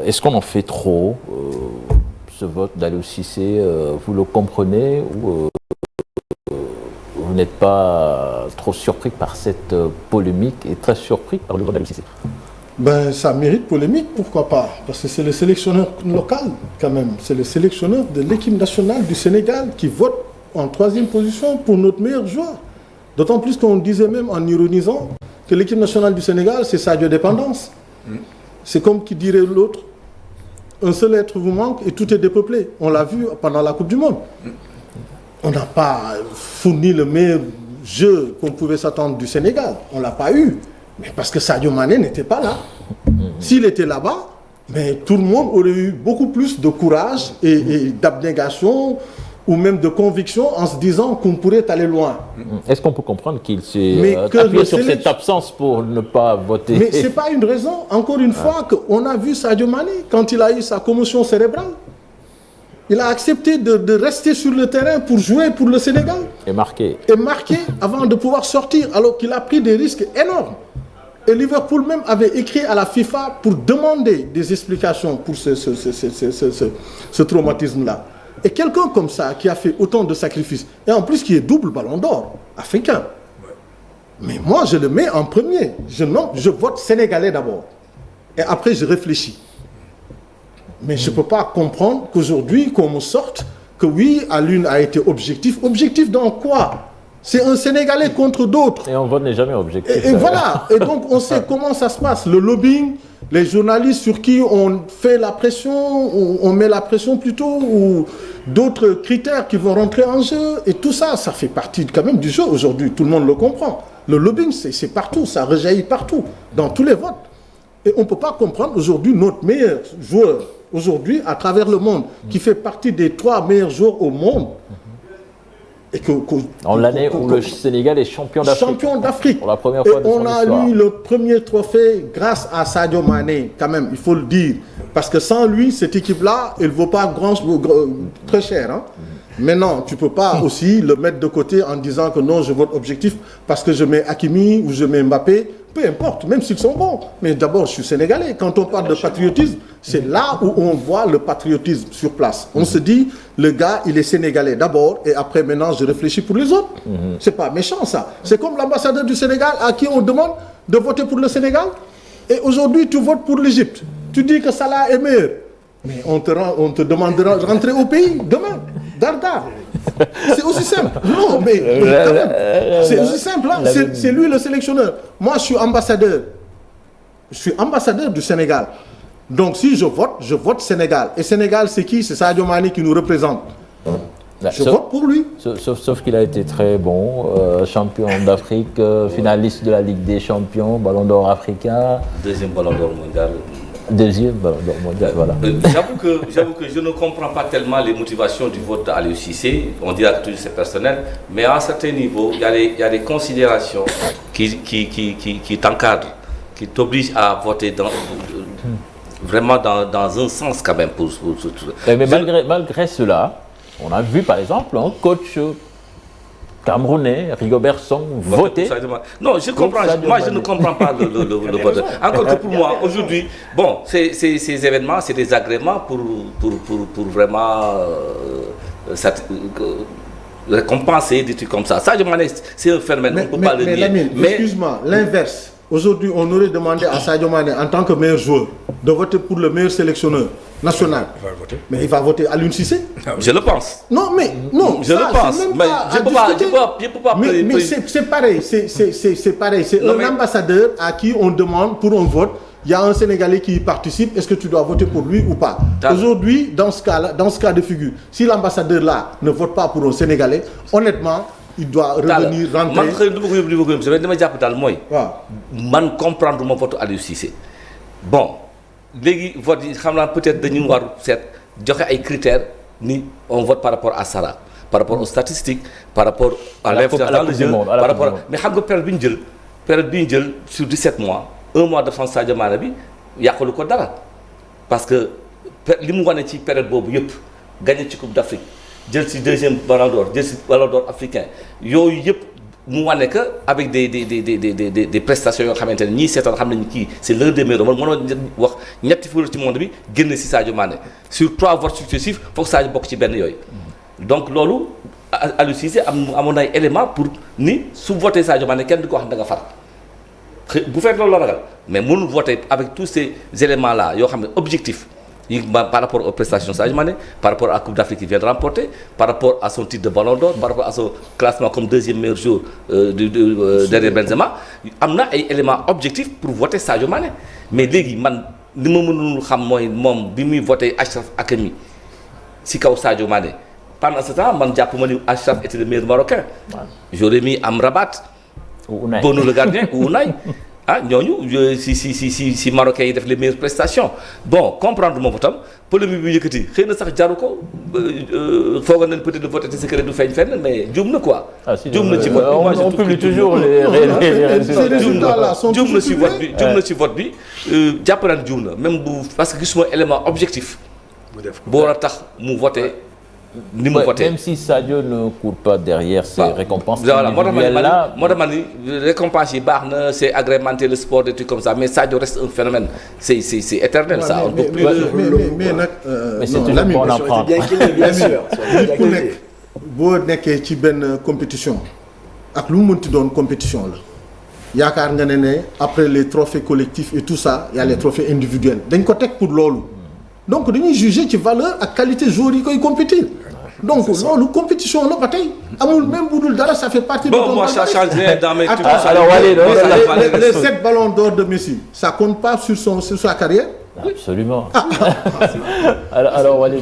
est-ce qu'on en fait trop ce vote d'Aliou Cissé, vous le comprenez ou vous n'êtes pas trop surpris par cette polémique et très surpris par le vote d'Aliou Cissé? Ben, ça mérite polémique, pourquoi pas? Parce que c'est le sélectionneur local, quand même. C'est le sélectionneur de l'équipe nationale du Sénégal qui vote en 3e position pour notre meilleur joueur. D'autant plus qu'on disait même en ironisant que l'équipe nationale du Sénégal, c'est Sadio Dépendance. C'est comme qui dirait l'autre, un seul être vous manque et tout est dépeuplé. On l'a vu pendant la Coupe du Monde. On n'a pas fourni le meilleur jeu qu'on pouvait s'attendre du Sénégal. On ne l'a pas eu. Mais parce que Sadio Mané n'était pas là. S'il était là-bas, mais tout le monde aurait eu beaucoup plus de courage et d'abnégation ou même de conviction en se disant qu'on pourrait aller loin. Est-ce qu'on peut comprendre qu'il s'est appuyé sur cette absence pour ne pas voter? Mais ce n'est pas une raison. Encore une fois, qu'on a vu Sadio Mané quand il a eu sa commotion cérébrale. Il a accepté de rester sur le terrain pour jouer pour le Sénégal. Et marquer. Et marquer avant de pouvoir sortir, alors qu'il a pris des risques énormes. Et Liverpool même avait écrit à la FIFA pour demander des explications pour ce traumatisme-là. Et quelqu'un comme ça, qui a fait autant de sacrifices, et en plus qui est double ballon d'or, africain. Mais moi, je le mets en premier. Je vote sénégalais d'abord. Et après, je réfléchis. Mais je ne peux pas comprendre qu'aujourd'hui, qu'on me sorte que oui, Alioune a été objectif. Objectif dans quoi? C'est un Sénégalais contre d'autres. Et on vote n'est jamais objectif. Et voilà. Et donc, on sait comment ça se passe. Le lobbying, les journalistes sur qui on fait la pression, on met la pression plutôt, ou d'autres critères qui vont rentrer en jeu. Et tout ça, ça fait partie quand même du jeu aujourd'hui. Tout le monde le comprend. Le lobbying, c'est partout. Ça rejaillit partout, dans tous les votes. Et on ne peut pas comprendre aujourd'hui notre meilleur joueur, aujourd'hui, à travers le monde, qui fait partie des 3 meilleurs joueurs au monde. Et en l'année où le Sénégal est champion d'Afrique. Champion d'Afrique. Pour la première fois de son histoire. On a eu le premier trophée grâce à Sadio Mané, quand même, il faut le dire. Parce que sans lui, cette équipe-là, elle ne vaut pas très cher. Hein. Mais non, tu ne peux pas aussi le mettre de côté en disant que non, je vote objectif parce que je mets Hakimi ou je mets Mbappé. Peu importe, même s'ils sont bons. Mais d'abord, je suis sénégalais. Quand on parle de patriotisme, c'est là où on voit le patriotisme sur place. On se dit, le gars, il est sénégalais d'abord, et après, maintenant, je réfléchis pour les autres. C'est pas méchant, ça. C'est comme l'ambassadeur du Sénégal à qui on demande de voter pour le Sénégal. Et aujourd'hui, tu votes pour l'Égypte. Tu dis que Salah est meilleur. Mais on te demandera de rentrer au pays demain. Darda. C'est aussi simple. Non, mais quand même, c'est aussi simple. Hein. C'est lui le sélectionneur. Moi, je suis ambassadeur. Je suis ambassadeur du Sénégal. Donc, si je vote Sénégal. Et Sénégal, c'est qui? C'est Sadio Mané qui nous représente. Je vote pour lui. Sauf qu'il a été très bon. Champion d'Afrique, finaliste de la Ligue des Champions, Ballon d'Or africain. Deuxième Ballon d'Or mondial. Deuxième Ballon d'Or mondial, voilà. J'avoue que je ne comprends pas tellement les motivations du vote d'Aliou Cissé. On dira que c'est personnel. Mais à un certain niveau, il y a des considérations qui t'encadrent, qui t'obligent à voter vraiment dans un sens quand même. Mais malgré cela, on a vu par exemple un coach camerounais, Rigobert Song, voter. Non, je comprends. Moi, je ne comprends pas le vote. Encore que pour moi, aujourd'hui, bon, ces événements, c'est des agréments pour vraiment récompenser des trucs comme ça. Ça, c'est un phénomène, on ne peut pas le nier. Mais excuse-moi, l'inverse. Aujourd'hui, on aurait demandé à Sadio Mané, en tant que meilleur joueur, de voter pour le meilleur sélectionneur national. Il va voter. Mais il va voter Aliou Cissé. Je le pense. Non, mais non. Je le pense. Mais je ne peux pas. Mais c'est pareil. C'est pareil. C'est un ambassadeur à qui on demande pour un vote. Il y a un Sénégalais qui y participe. Est-ce que tu dois voter pour lui ou pas? Aujourd'hui, dans ce cas de figure, si l'ambassadeur là ne vote pas pour un Sénégalais, honnêtement, il doit revenir rentrer. Man comprendre mon vote Aliou Cissé. Bon, peut-être dañu war set joxe ay critères ni on vote par rapport à Salah, par rapport aux statistiques, par rapport à l'influence dans le jeu, par rapport mais xam nga période bi ñu jël sur 17 mois, 1 mois de France Sadio Mané bi yàqalu ko dara parce que li mu wane ci période boobu yëpp gagné ci Coupe d'Afrique jël ci 2e Ballon d'Or jël ci Ballon d'Or africain yooyu yëpp mu wane que avec des prestations yoo xamante ne ñii seetoon xam nañu kii c'est l'un des meilleurs mënoon wax ñetti footballeur ci monde bi génn si Sadio Mané sur 3 votes successifs foog Sadio bokk ci benn yooyu. donc loolu Aliou Cissé amoon ay éléments pour ni su voté Sadio Mané kenn du ko wax da nga far bu fekk loolu la ragal mais mënul voter avec tous ces éléments là yoo xam ne objectifs. Par rapport aux prestations de Sadio Mané, par rapport à la Coupe d'Afrique qu'il vient de remporter, par rapport à son titre de Ballon d'Or, par rapport à son classement comme deuxième meilleur joueur derrière Benzema, il y a des éléments objectifs pour voter Sadio Mané. Mais léegi man li ma mënul xam mooy moom bi muy voté Achraf Hakimi si kaw Sadio Mané pendant ce temps man jàpp ma ni Achraf était le meilleur Marocain. J'aurais mis Amrabat, Bono le gardien ou Unai. ah ñooñu si Marocains yi def les meilleures prestations bon comprendre moom itam polémique bi yëkkati xëy na sax jaru ko foogoon nañ peut-être voté te secret du feeñ fenn mais juum na quoi. juum na ci vote bi on publie toujours les résultats là sont juum na ci vote bi juum na ci vote bi jàpp naa ne juum na même bu parce que gisuma élément objectif. bu war a tax mu voté. ni mu voté même si Sadio ne court pas derrière ces récompenses voilà individuelles-là. moo tax ma ni récompense yi baax na c'est agrémenter le sport des trucs comme ça mais Sadio reste un phénomène c'est éternel ça. mais nag. mais c'est toujours bon d'en prendre. ku nekk boo nekkee ci benn compétition ak lu mu mënti doon compétition la yaakaar nga ne après les trophées collectifs et tout ça y a les trophées individuels dañ ko teg pour loolu. donc dañuy juger ci valeur ak qualité joueurs yi koy compétir donc loolu compétition la ba tey amul même bu dul dara ça fait partie de ton moi ça change rien dans mes alors les 7 ballons d'or de Messi ça compte pas sur sa carrière absolument alors Walid